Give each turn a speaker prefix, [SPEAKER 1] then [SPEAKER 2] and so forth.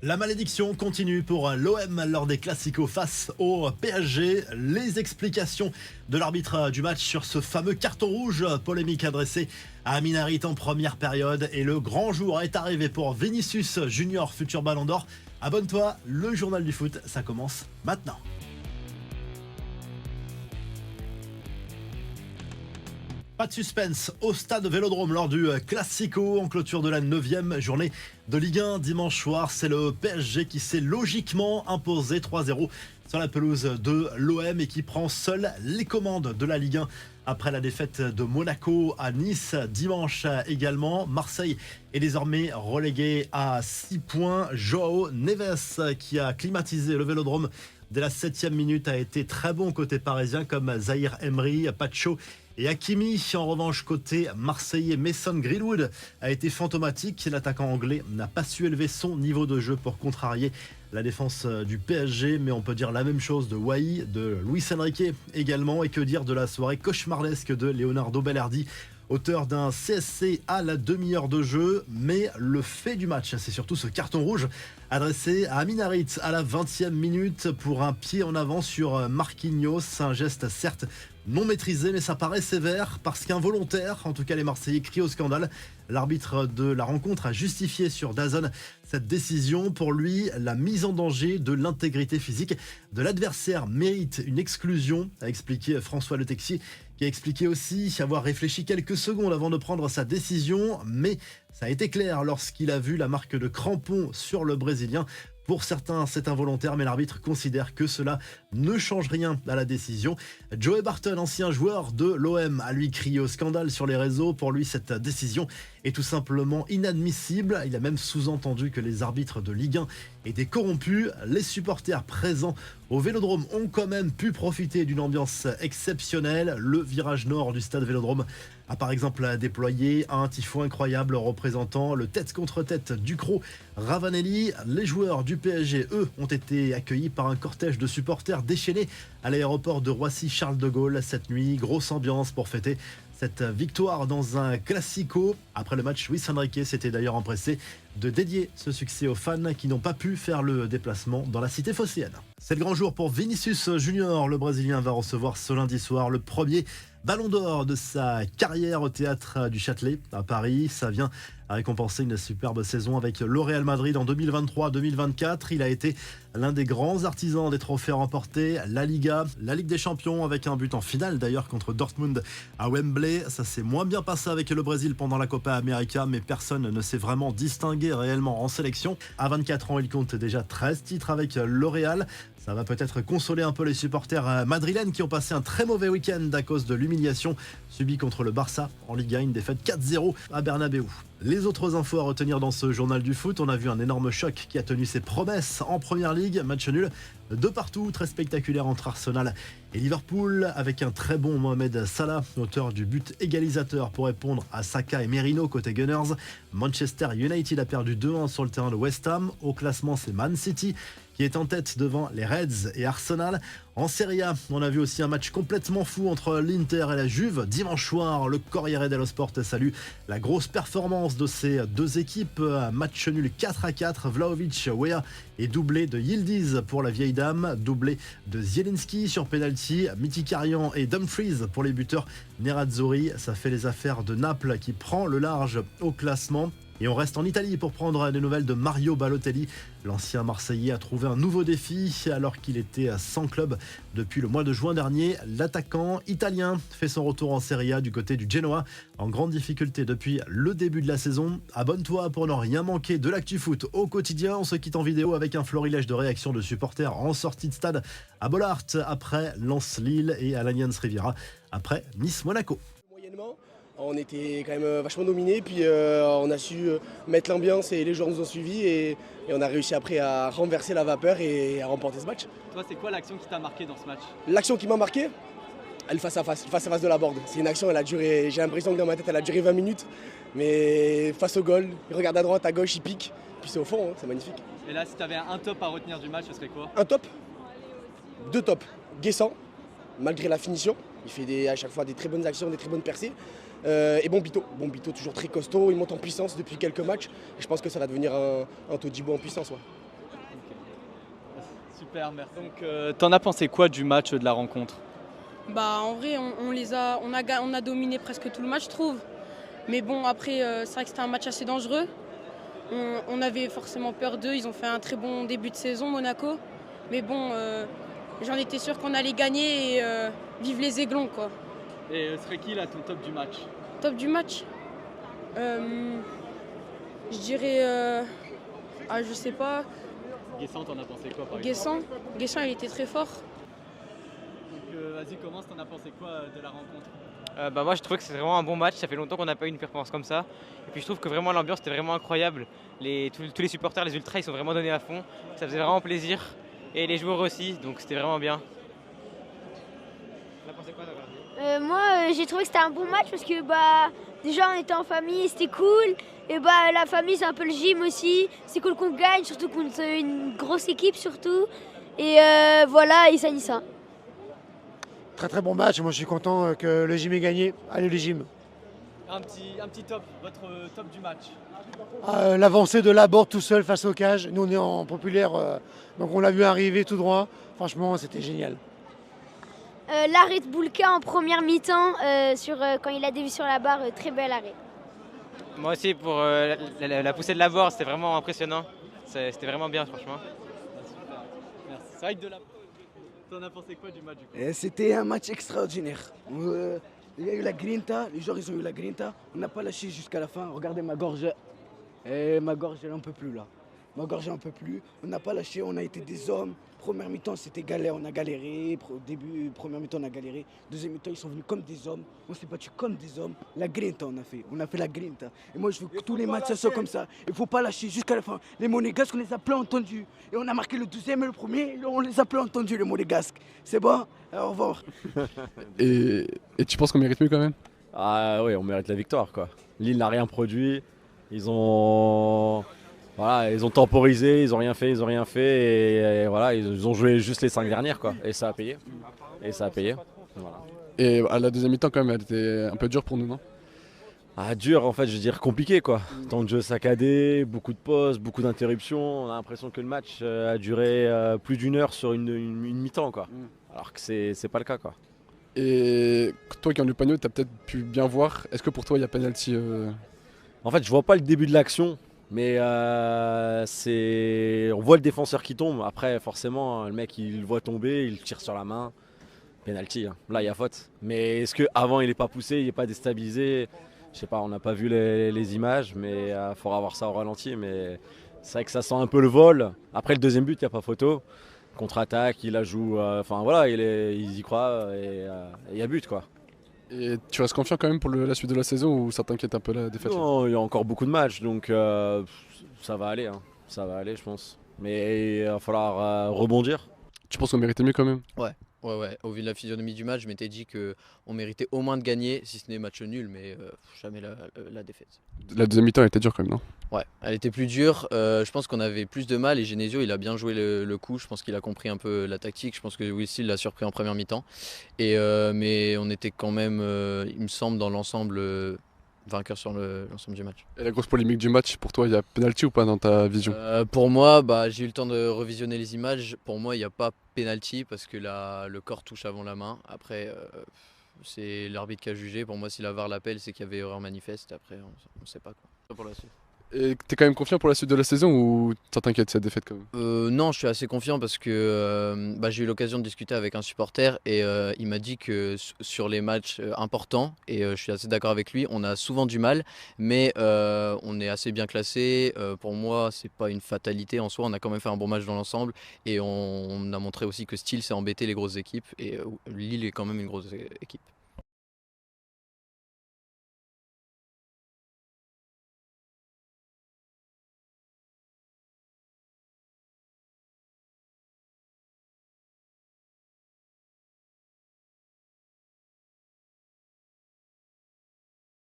[SPEAKER 1] La malédiction continue pour l'OM lors des Classicos face au PSG. Les explications de l'arbitre du match sur ce fameux carton rouge polémique adressé à Amin Harit en première période. Et le grand jour est arrivé pour Vinicius Junior, futur Ballon d'Or. Abonne-toi, le journal du foot, ça commence maintenant. Pas de suspense au stade Vélodrome lors du Classico en clôture de la 9e journée de Ligue 1 dimanche soir. C'est le PSG qui s'est logiquement imposé 3-0 sur la pelouse de l'OM et qui prend seul les commandes de la Ligue 1 après la défaite de Monaco à Nice dimanche également. Marseille est désormais relégué à 6 points. Joao Neves qui a climatisé le Vélodrome dès la 7e minute a été très bon côté parisien comme Zahir Emery, Pacho et Hakimi. En revanche, côté marseillais, Mason Greenwood a été fantomatique. L'attaquant anglais n'a pas su élever son niveau de jeu pour contrarier la défense du PSG, mais on peut dire la même chose de Wai, de Luis Enrique également, et que dire de la soirée cauchemardesque de Leonardo Balerdi, auteur d'un CSC à la demi-heure de jeu. Mais le fait du match, c'est surtout ce carton rouge adressé à Amin Harit à la 20e minute pour un pied en avant sur Marquinhos. Un geste certes non maîtrisé, mais ça paraît sévère parce qu'involontaire. En tout cas, les Marseillais crient au scandale. L'arbitre de la rencontre a justifié sur DAZN cette décision. Pour lui, la mise en danger de l'intégrité physique de l'adversaire mérite une exclusion, a expliqué François Le Texier, qui a expliqué aussi avoir réfléchi quelques secondes avant de prendre sa décision. Mais ça a été clair lorsqu'il a vu la marque de crampon sur le Brésilien. Pour certains, c'est involontaire, mais l'arbitre considère que cela ne change rien à la décision. Joey Barton, ancien joueur de l'OM, a lui crié au scandale sur les réseaux. Pour lui, cette décision est tout simplement inadmissible. Il a même sous-entendu que les arbitres de Ligue 1 étaient corrompus. Les supporters présents au Vélodrome ont quand même pu profiter d'une ambiance exceptionnelle. Le virage nord du stade Vélodrome a par exemple déployé un tifo incroyable représentant le tête contre tête Ducrot Ravanelli. Les joueurs du PSG, eux, ont été accueillis par un cortège de supporters déchaînés à l'aéroport de Roissy-Charles de Gaulle cette nuit. Grosse ambiance pour fêter cette victoire dans un classico. Après le match, Luis Enrique s'était d'ailleurs empressé de dédier ce succès aux fans qui n'ont pas pu faire le déplacement dans la cité phocéenne. C'est le grand jour pour Vinicius Junior. Le Brésilien va recevoir ce lundi soir le premier Ballon d'Or de sa carrière au théâtre du Châtelet à Paris. Ça vient à récompenser une superbe saison avec le Real Madrid en 2023-2024. Il a été l'un des grands artisans des trophées remportés, la Liga, la Ligue des Champions, avec un but en finale d'ailleurs contre Dortmund à Wembley. Ça s'est moins bien passé avec le Brésil pendant la Copa América, mais personne ne s'est vraiment distingué réellement en sélection. À 24 ans, il compte déjà 13 titres avec le Real. Ça va peut-être consoler un peu les supporters madrilènes qui ont passé un très mauvais week-end à cause de l'humiliation subie contre le Barça en Liga, une défaite 4-0 à Bernabéu. Les autres infos à retenir dans ce journal du foot, on a vu un énorme choc qui a tenu ses promesses en Première Ligue, match nul de partout, très spectaculaire entre Arsenal et Liverpool, avec un très bon Mohamed Salah, auteur du but égalisateur pour répondre à Saka et Merino côté Gunners. Manchester United a perdu 2-1 sur le terrain de West Ham. Au classement, c'est Man City qui est en tête devant les Reds et Arsenal. En Serie A, on a vu aussi un match complètement fou entre l'Inter et la Juve. Dimanche soir, le Corriere dello Sport salue la grosse performance de ces deux équipes. Match nul 4-4, Vlahovic, Weah et doublé de Yildiz pour la vieille dame, doublé de Zielinski sur penalty, Mkhitaryan et Dumfries pour les buteurs. Nerazzurri, ça fait les affaires de Naples qui prend le large au classement. Et on reste en Italie pour prendre des nouvelles de Mario Balotelli. L'ancien Marseillais a trouvé un nouveau défi alors qu'il était sans club depuis le mois de juin dernier. L'attaquant italien fait son retour en Serie A du côté du Genoa, en grande difficulté depuis le début de la saison. Abonne-toi pour ne rien manquer de l'actu foot au quotidien. On se quitte en vidéo avec un florilège de réactions de supporters en sortie de stade à Bollaert après Lens-Lille et à l'Allianz Riviera après Nice-Monaco.
[SPEAKER 2] On était quand même vachement dominés, puis on a su mettre l'ambiance et les joueurs nous ont suivis et on a réussi après à renverser la vapeur et à remporter ce match.
[SPEAKER 3] Toi, c'est quoi l'action qui t'a marqué dans ce match?
[SPEAKER 2] L'action qui m'a marqué, le face-à-face de la board. C'est une action, elle a duré, j'ai l'impression que dans ma tête, elle a duré 20 minutes, mais face au goal, il regarde à droite, à gauche, il pique, puis c'est au fond, hein, c'est magnifique.
[SPEAKER 3] Et là, si tu avais un top à retenir du match, ce serait quoi?
[SPEAKER 2] Un top, deux tops. Guessant, malgré la finition, il fait à chaque fois des très bonnes actions, des très bonnes percées. Et Bombito, toujours très costaud, il monte en puissance depuis quelques matchs. Et je pense que ça va devenir un Todibo en puissance. Ouais.
[SPEAKER 3] Super, merci. Donc, t'en as pensé quoi du match, de la rencontre?
[SPEAKER 4] Bah en vrai on a dominé presque tout le match je trouve. Mais bon après c'est vrai que c'était un match assez dangereux. On avait forcément peur d'eux, ils ont fait un très bon début de saison Monaco. Mais bon j'en étais sûr qu'on allait gagner et vive les Aiglons quoi.
[SPEAKER 3] Et serait qui là ton top du match?
[SPEAKER 4] Top du match je dirais je sais pas,
[SPEAKER 3] Guessant, t'en as pensé quoi par exemple?
[SPEAKER 4] Guessant il était très fort.
[SPEAKER 3] Donc, vas-y, commence, t'en as pensé quoi de la rencontre?
[SPEAKER 5] Moi je trouvais que c'était vraiment un bon match, ça fait longtemps qu'on n'a pas eu une performance comme ça. Et puis je trouve que vraiment l'ambiance était vraiment incroyable. Tous les supporters, les ultras, ils sont vraiment donnés à fond. Ça faisait vraiment plaisir. Et les joueurs aussi, donc c'était vraiment bien. T'en as pensé quoi d'avoir dit?
[SPEAKER 6] Moi, j'ai trouvé que c'était un bon match parce que déjà on était en famille, c'était cool. Et la famille, c'est un peu le gym aussi. C'est cool qu'on gagne, surtout contre une grosse équipe surtout. Et voilà, et ça dit ça.
[SPEAKER 7] Très très bon match, moi je suis content que le gym ait gagné. Allez le gym.
[SPEAKER 3] Un petit top, votre top du match.
[SPEAKER 7] L'avancée de Laborde tout seul face au cage. Nous on est en populaire, donc on l'a vu arriver tout droit. Franchement c'était génial.
[SPEAKER 6] L'arrêt de Boulka en première mi-temps, quand il a dévié sur la barre, très bel arrêt.
[SPEAKER 5] Moi aussi pour la poussée de Laborde, c'était vraiment impressionnant. C'était vraiment bien franchement.
[SPEAKER 3] Super, merci. C'est vrai que t'en as pensé quoi du match du coup?
[SPEAKER 2] C'était un match extraordinaire. Il y a eu la grinta, les joueurs ils ont eu la grinta. On n'a pas lâché jusqu'à la fin. Regardez ma gorge. Ma gorge elle en peut plus là. Ma gorge elle en peut plus. On n'a pas lâché, on a été des hommes. Première mi-temps c'était galère, on a galéré. Première mi-temps on a galéré. Deuxième mi-temps ils sont venus comme des hommes. On s'est battu comme des hommes. La grinta on a fait la grinta. Et moi je veux que tous les matchs soient comme ça. Il faut pas lâcher jusqu'à la fin. Les Monégasques on les a plus entendus. Et on a marqué le deuxième et le premier. On les a plus entendus les Monégasques. C'est bon? Au revoir.
[SPEAKER 8] Et tu penses qu'on mérite mieux quand même?
[SPEAKER 9] Ah oui, on mérite la victoire quoi. Lille n'a rien produit. Ils ont temporisé, ils ont rien fait, et voilà, ils ont joué juste les 5 dernières quoi. Et ça a payé. Voilà.
[SPEAKER 8] Et à la deuxième mi-temps quand même, elle était un peu dure pour nous, non?
[SPEAKER 9] Ah dur en fait, je veux dire compliqué quoi. Temps de jeu saccadé, beaucoup de pauses, beaucoup d'interruptions. On a l'impression que le match a duré plus d'une heure sur une mi-temps quoi. Alors que c'est pas le cas quoi.
[SPEAKER 8] Et toi qui en as eu panier, t'as peut-être pu bien voir. Est-ce que pour toi il y a penalty
[SPEAKER 9] En fait, je vois pas le début de l'action, mais on voit le défenseur qui tombe. Après, forcément, le mec il le voit tomber, il tire sur la main. Penalty, hein. Là il y a faute. Mais est-ce qu'avant il n'est pas poussé, il n'est pas déstabilisé? Je sais pas, on n'a pas vu les images, mais il faudra voir ça au ralenti. Mais c'est vrai que ça sent un peu le vol. Après le deuxième but, il n'y a pas photo. Contre-attaque, il la joue. Enfin voilà, ils y croient et il y a but quoi.
[SPEAKER 8] Et tu restes confiant quand même pour la suite de la saison ou ça t'inquiète un peu la défaite?
[SPEAKER 9] Non, il y a encore beaucoup de matchs, donc ça va aller. Hein. Ça va aller, je pense. Mais il va falloir rebondir.
[SPEAKER 8] Tu penses qu'on méritait mieux quand même?
[SPEAKER 10] Ouais. Au vu de la physionomie du match, je m'étais dit qu'on méritait au moins de gagner, si ce n'est match nul, mais jamais la défaite.
[SPEAKER 8] La deuxième mi-temps elle était dure quand même, non?
[SPEAKER 10] Ouais, elle était plus dure. Je pense qu'on avait plus de mal et Genesio, il a bien joué le coup. Je pense qu'il a compris un peu la tactique. Je pense que Will l'a surpris en première mi-temps. Mais on était quand même, il me semble, dans l'ensemble vainqueur sur l'ensemble du match.
[SPEAKER 8] Et la grosse polémique du match, pour toi, il y a penalty ou pas dans ta vision?
[SPEAKER 10] Pour moi, j'ai eu le temps de revisionner les images. Pour moi, il n'y a pas penalty parce que le corps touche avant la main. Après, c'est l'arbitre qui a jugé. Pour moi, si la VAR l'appelle, c'est qu'il y avait erreur manifeste. Après, on ne sait pas quoi. Pour la suite.
[SPEAKER 8] Et t'es quand même confiant pour la suite de la saison ou ça t'inquiète cette défaite quand même?
[SPEAKER 10] Non, je suis assez confiant parce que j'ai eu l'occasion de discuter avec un supporter et il m'a dit que sur les matchs importants, et je suis assez d'accord avec lui, on a souvent du mal, mais on est assez bien classé. Pour moi, c'est pas une fatalité en soi, on a quand même fait un bon match dans l'ensemble et on a montré aussi que Steele s'est embêté les grosses équipes et Lille est quand même une grosse équipe.